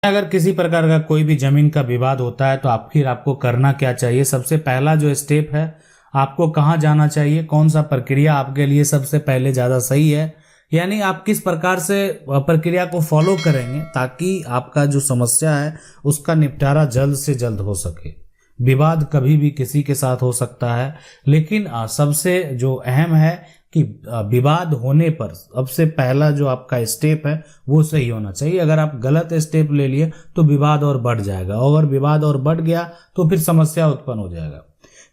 अगर किसी प्रकार का कोई भी जमीन का विवाद होता है तो आखिर आपको करना क्या चाहिए। सबसे पहला जो स्टेप है, आपको कहाँ जाना चाहिए, कौन सा प्रक्रिया आपके लिए सबसे पहले ज़्यादा सही है, यानी आप किस प्रकार से प्रक्रिया को फॉलो करेंगे ताकि आपका जो समस्या है उसका निपटारा जल्द से जल्द हो सके। विवाद कभी भी किसी के साथ हो सकता है, लेकिन सबसे जो अहम है कि विवाद होने पर सबसे पहला जो आपका स्टेप है वो सही होना चाहिए। अगर आप गलत स्टेप ले लिए तो विवाद और बढ़ जाएगा, और अगर विवाद और बढ़ गया तो फिर समस्या उत्पन्न हो जाएगा।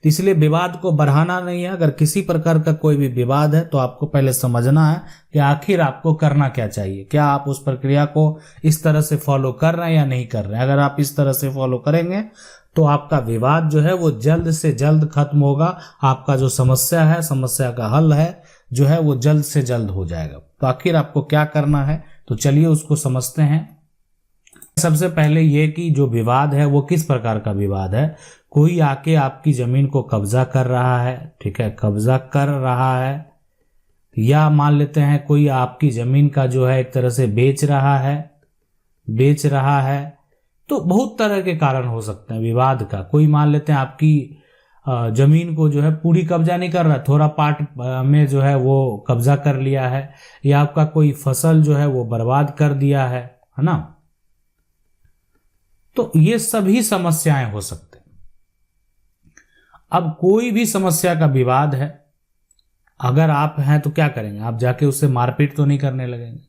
तो इसलिए विवाद को बढ़ाना नहीं है। अगर किसी प्रकार का कोई भी विवाद है तो आपको पहले समझना है कि आखिर आपको करना क्या चाहिए। क्या आप उस प्रक्रिया को इस तरह से फॉलो कर रहे हैं या नहीं कर रहे हैं। अगर आप इस तरह से फॉलो करेंगे तो आपका विवाद जो है वो जल्द से जल्द खत्म होगा। आपका जो समस्या है, समस्या का हल है जो है वो जल्द से जल्द हो जाएगा। तो आखिर आपको क्या करना है, तो चलिए उसको समझते हैं। सबसे पहले ये कि जो विवाद है वो किस प्रकार का विवाद है। कोई आके आपकी जमीन को कब्जा कर रहा है, ठीक है, कब्जा कर रहा है, या मान लेते हैं कोई आपकी जमीन का जो है एक तरह से बेच रहा है। तो बहुत तरह के कारण हो सकते हैं विवाद का। कोई मान लेते हैं आपकी जमीन को जो है पूरी कब्जा नहीं कर रहा, थोड़ा पार्ट में जो है वो कब्जा कर लिया है, या आपका कोई फसल जो है वो बर्बाद कर दिया है ना। तो ये सभी समस्याएं हो सकते हैं। अब कोई भी समस्या का विवाद है, अगर आप हैं तो क्या करेंगे, आप जाके उससे मारपीट तो नहीं करने लगेंगे,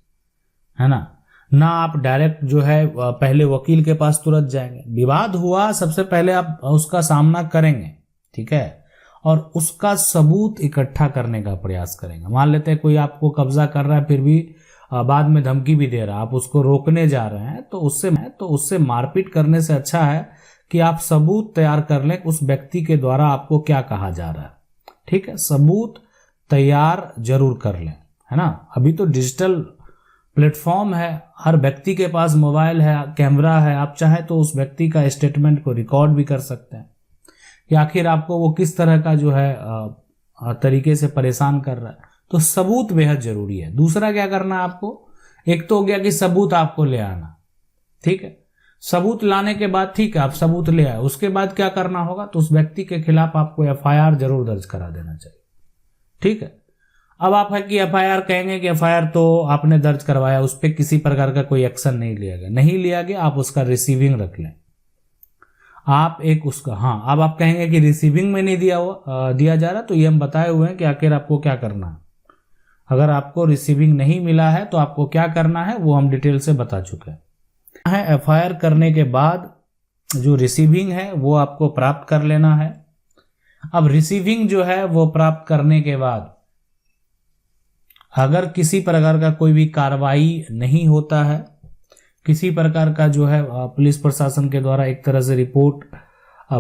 है ना आप डायरेक्ट जो है पहले वकील के पास तुरंत जाएंगे। विवाद हुआ, सबसे पहले आप उसका सामना करेंगे, ठीक है, और उसका सबूत इकट्ठा करने का प्रयास करेंगे। मान लेते हैं कोई आपको कब्जा कर रहा है फिर भी बाद में धमकी भी दे रहा है, आप उसको रोकने जा रहे हैं, तो उससे मारपीट करने से अच्छा है कि आप सबूत तैयार कर लें उस व्यक्ति के द्वारा आपको क्या कहा जा रहा है, ठीक है। सबूत तैयार जरूर कर लें, है ना। अभी तो डिजिटल प्लेटफॉर्म है, हर व्यक्ति के पास मोबाइल है, कैमरा है, आप चाहे तो उस व्यक्ति का स्टेटमेंट को रिकॉर्ड भी कर सकते हैं कि आखिर आपको वो किस तरह का जो है तरीके से परेशान कर रहा है। तो सबूत बेहद जरूरी है। दूसरा क्या करना है आपको, एक तो हो गया कि सबूत आपको ले आना, ठीक है। सबूत लाने के बाद ठीक है आप सबूत ले आए, उसके बाद क्या करना होगा, तो उस व्यक्ति के खिलाफ आपको एफआईआर जरूर दर्ज करा देना चाहिए, ठीक है। अब आप है कि एफआईआर कहेंगे कि एफआईआर तो आपने दर्ज करवाया, उस पर किसी प्रकार का कोई एक्शन नहीं लिया गया, आप उसका रिसीविंग रख लें। आप एक उसका अब आप कहेंगे कि रिसीविंग में नहीं दिया जा रहा, तो ये हम बताए हुए हैं कि आखिर आपको क्या करना है। अगर आपको रिसीविंग नहीं मिला है तो आपको क्या करना है वो हम डिटेल से बता चुके हैं। एफआईआर करने के बाद जो रिसीविंग है वो आपको प्राप्त कर लेना है। अब रिसीविंग जो है वो प्राप्त करने के बाद अगर किसी प्रकार का कोई भी कार्रवाई नहीं होता है, किसी प्रकार का जो है पुलिस प्रशासन के द्वारा एक तरह से रिपोर्ट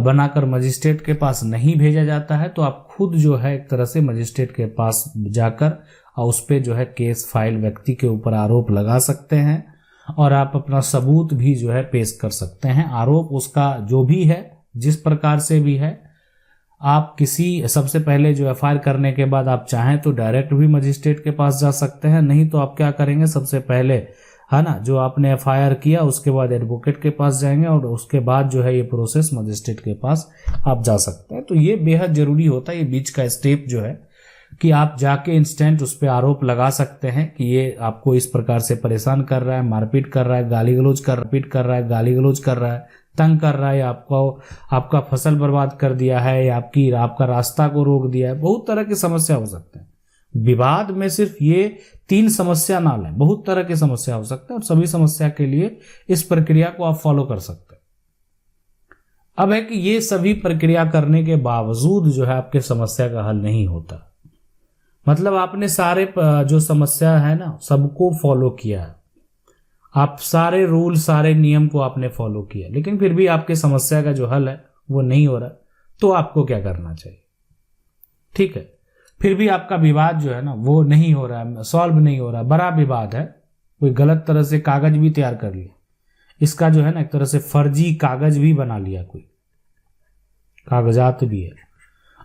बनाकर मजिस्ट्रेट के पास नहीं भेजा जाता है, तो आप खुद जो है एक तरह से मजिस्ट्रेट के पास जाकर और उस पर जो है केस फाइल, व्यक्ति के ऊपर आरोप लगा सकते हैं और आप अपना सबूत भी जो है पेश कर सकते हैं। आरोप उसका जो भी है, जिस प्रकार से भी है, आप सबसे पहले जो एफआईआर करने के बाद आप चाहें तो डायरेक्ट भी मजिस्ट्रेट के पास जा सकते हैं, नहीं तो आप क्या करेंगे, सबसे पहले है ना जो आपने एफआईआर किया उसके बाद एडवोकेट के पास जाएंगे और उसके बाद जो है ये प्रोसेस मजिस्ट्रेट के पास आप जा सकते हैं। तो ये बेहद जरूरी होता है, ये बीच का स्टेप जो है कि आप जाके इंस्टेंट उस पर आरोप लगा सकते हैं कि ये आपको इस प्रकार से परेशान कर रहा है, मारपीट कर रहा है, गाली गलौज कर रहा है, तंग कर रहा है, आपका फसल बर्बाद कर दिया है, या आपका रास्ता को रोक दिया है। बहुत तरह की समस्या हो सकते हैं। विवाद में सिर्फ ये 3 समस्या ना लें, बहुत तरह की समस्या हो सकता है और सभी समस्या के लिए इस प्रक्रिया को आप फॉलो कर सकते हैं। अब है कि ये सभी प्रक्रिया करने के बावजूद जो है आपके समस्या का हल नहीं होता, मतलब आपने सारे जो समस्या है ना सबको फॉलो किया है, आप सारे रूल सारे नियम को आपने फॉलो किया, लेकिन फिर भी आपके समस्या का जो हल है वो नहीं हो रहा, तो आपको क्या करना चाहिए, ठीक है। फिर भी आपका विवाद जो है ना वो नहीं हो रहा है, सॉल्व नहीं हो रहा, बड़ा विवाद है, कोई गलत तरह से कागज भी तैयार कर लिया, इसका जो है ना एक तरह से फर्जी कागज भी बना लिया, कोई कागजात भी है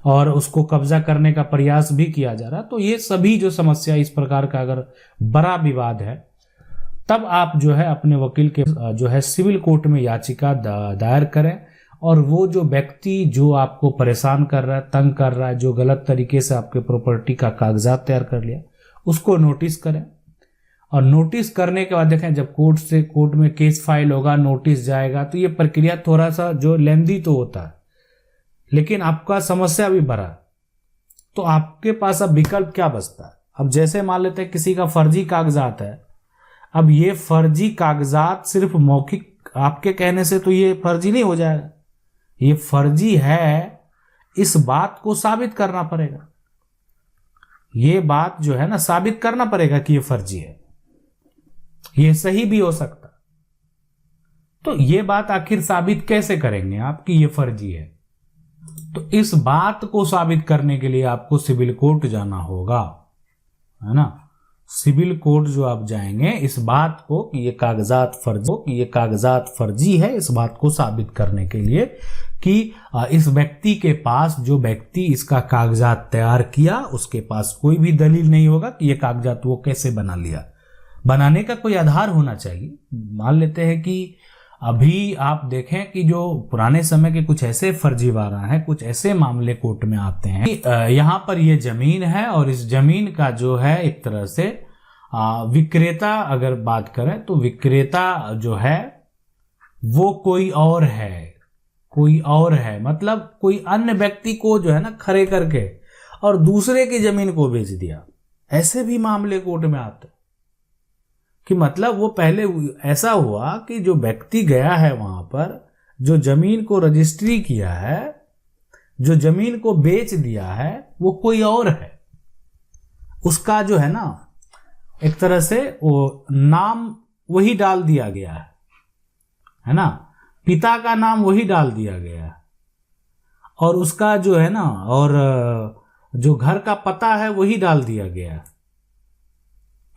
और उसको कब्जा करने का प्रयास भी किया जा रहा है। तो ये सभी जो समस्या इस प्रकार का अगर बड़ा विवाद है तब आप जो है अपने वकील के जो है सिविल कोर्ट में याचिका दायर करें, और वो जो व्यक्ति जो आपको परेशान कर रहा है, तंग कर रहा है, जो गलत तरीके से आपके प्रॉपर्टी का कागजात तैयार कर लिया, उसको नोटिस करें। और नोटिस करने के बाद देखें, जब कोर्ट में केस फाइल होगा, नोटिस जाएगा, तो ये प्रक्रिया थोड़ा सा जो लेंदी तो होता है, लेकिन आपका समस्या भी बड़ा, तो आपके पास अब विकल्प क्या बचता है। अब जैसे मान लेते हैं किसी का फर्जी कागजात है, अब ये फर्जी कागजात सिर्फ मौखिक आपके कहने से तो ये फर्जी नहीं हो जाएगा, ये फर्जी है इस बात को साबित करना पड़ेगा। ये बात जो है ना साबित करना पड़ेगा कि ये फर्जी है, ये सही भी हो सकता। तो ये बात आखिर साबित कैसे करेंगे आप कि ये फर्जी है। तो इस बात को साबित करने के लिए आपको सिविल कोर्ट जाना होगा, है ना। सिविल कोर्ट जो आप जाएंगे, इस बात को कि ये कागजात फर्जी है, इस बात को साबित करने के लिए कि इस व्यक्ति के पास, जो व्यक्ति इसका कागजात तैयार किया, उसके पास कोई भी दलील नहीं होगा कि ये कागजात वो कैसे बना लिया। बनाने का कोई आधार होना चाहिए। मान लेते हैं कि अभी आप देखें कि जो पुराने समय के कुछ ऐसे फर्जीवाड़ा हैं, कुछ ऐसे मामले कोर्ट में आते हैं कि यहाँ पर ये जमीन है और इस जमीन का जो है एक तरह से विक्रेता, अगर बात करें तो विक्रेता जो है वो कोई और है, मतलब कोई अन्य व्यक्ति को जो है ना खड़े करके और दूसरे की जमीन को बेच दिया। ऐसे भी मामले कोर्ट में आते कि मतलब वो पहले ऐसा हुआ कि जो व्यक्ति गया है वहां पर, जो जमीन को रजिस्ट्री किया है, जो जमीन को बेच दिया है, वो कोई और है। उसका जो है ना एक तरह से वो नाम वही डाल दिया गया है ना, पिता का नाम वही डाल दिया गया है, और उसका जो है ना, और जो घर का पता है वही डाल दिया गया है।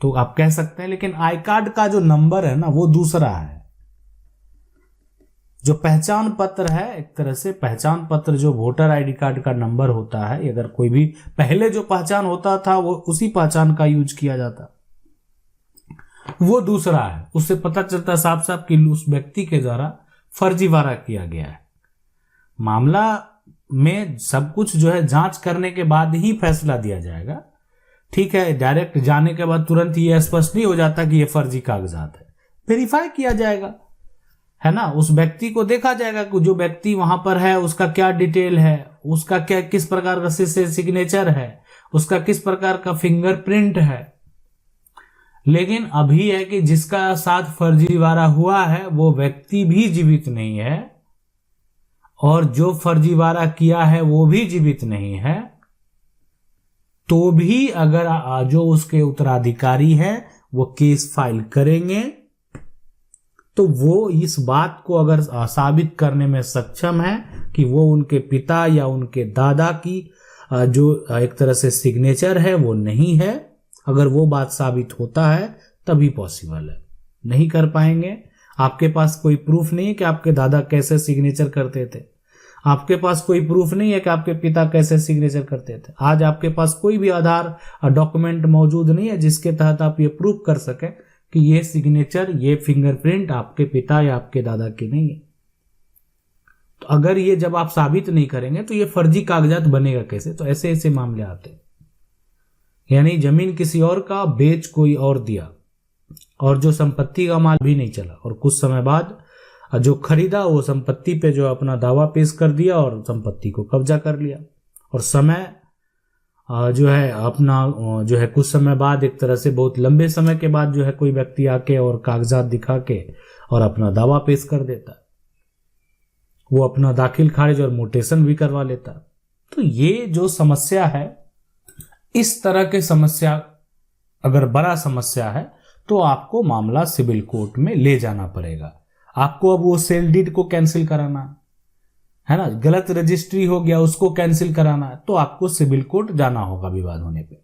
तो आप कह सकते हैं, लेकिन आई कार्ड का जो नंबर है ना वो दूसरा है। जो पहचान पत्र है, एक तरह से पहचान पत्र जो वोटर आईडी कार्ड का नंबर होता है, अगर कोई भी पहले जो पहचान होता था वो उसी पहचान का यूज किया जाता, वो दूसरा है। उससे पता चलता साफ साफ कि उस व्यक्ति के द्वारा फर्जीवाड़ा किया गया है। मामला में सब कुछ जो है जांच करने के बाद ही फैसला दिया जाएगा। ठीक है, डायरेक्ट जाने के बाद तुरंत ये स्पष्ट नहीं हो जाता कि ये फर्जी कागजात है, वेरीफाई किया जाएगा, है ना। उस व्यक्ति को देखा जाएगा कि जो व्यक्ति वहां पर है उसका क्या डिटेल है, उसका क्या किस प्रकार का सिग्नेचर है, उसका किस प्रकार का फिंगरप्रिंट है। लेकिन अभी है कि जिसका साथ फर्जीवाड़ा हुआ है वो व्यक्ति भी जीवित नहीं है, और जो फर्जीवाड़ा किया है वो भी जीवित नहीं है, तो भी अगर जो उसके उत्तराधिकारी है वो केस फाइल करेंगे, तो वो इस बात को अगर साबित करने में सक्षम है कि वो उनके पिता या उनके दादा की जो एक तरह से सिग्नेचर है वो नहीं है, अगर वो बात साबित होता है तभी पॉसिबल है। नहीं कर पाएंगे, आपके पास कोई प्रूफ नहीं है कि आपके दादा कैसे सिग्नेचर करते थे, आपके पास कोई प्रूफ नहीं है कि आपके पिता कैसे सिग्नेचर करते थे। आज आपके पास कोई भी आधार डॉक्यूमेंट मौजूद नहीं है जिसके तहत आप ये प्रूफ कर सकें कि ये सिग्नेचर, ये फिंगरप्रिंट आपके पिता या आपके दादा की नहीं है। तो अगर ये जब आप साबित नहीं करेंगे तो ये फर्जी कागजात बनेगा कैसे। तो ऐसे ऐसे मामले आते हैं, यानी जमीन किसी और का बेच कोई और दिया, और जो संपत्ति का माल भी नहीं चला, और कुछ समय बाद जो खरीदा वो संपत्ति पे जो अपना दावा पेश कर दिया और संपत्ति को कब्जा कर लिया, और समय जो है अपना जो है कुछ समय बाद, एक तरह से बहुत लंबे समय के बाद जो है कोई व्यक्ति आके और कागजात दिखा के और अपना दावा पेश कर देता, वो अपना दाखिल खारिज और मोटेशन भी करवा लेता। तो ये जो समस्या है, इस तरह के समस्या अगर बड़ा समस्या है तो आपको मामला सिविल कोर्ट में ले जाना पड़ेगा। आपको अब वो सेल डीड को कैंसिल कराना है ना, गलत रजिस्ट्री हो गया उसको कैंसिल कराना है, तो आपको सिविल कोर्ट जाना होगा विवाद होने पे।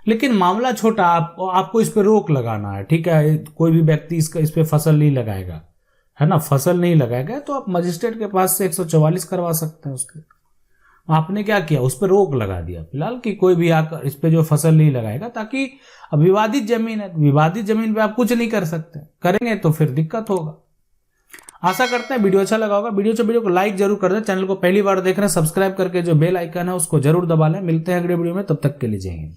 लेकिन मामला छोटा, आपको इस पे रोक लगाना है, ठीक है। कोई भी व्यक्ति इस पे फसल नहीं लगाएगा, है ना, फसल नहीं लगाएगा, तो आप मजिस्ट्रेट के पास से 144 करवा सकते हैं उसके। आपने क्या किया, उस पर रोक लगा दिया फिलहाल कि कोई भी आकर इस पे जो फसल नहीं लगाएगा, ताकि अब विवादित जमीन है, विवादित जमीन पे आप कुछ नहीं कर सकते, करेंगे तो फिर दिक्कत होगा। आशा करते हैं वीडियो अच्छा लगा होगा। वीडियो को लाइक जरूर कर दें, चैनल को पहली बार देख रहे हैं सब्सक्राइब करके जो बेल आइकन है उसको जरूर दबा लें। मिलते हैं अगले वीडियो में, तब तक के लिए जय हिंद।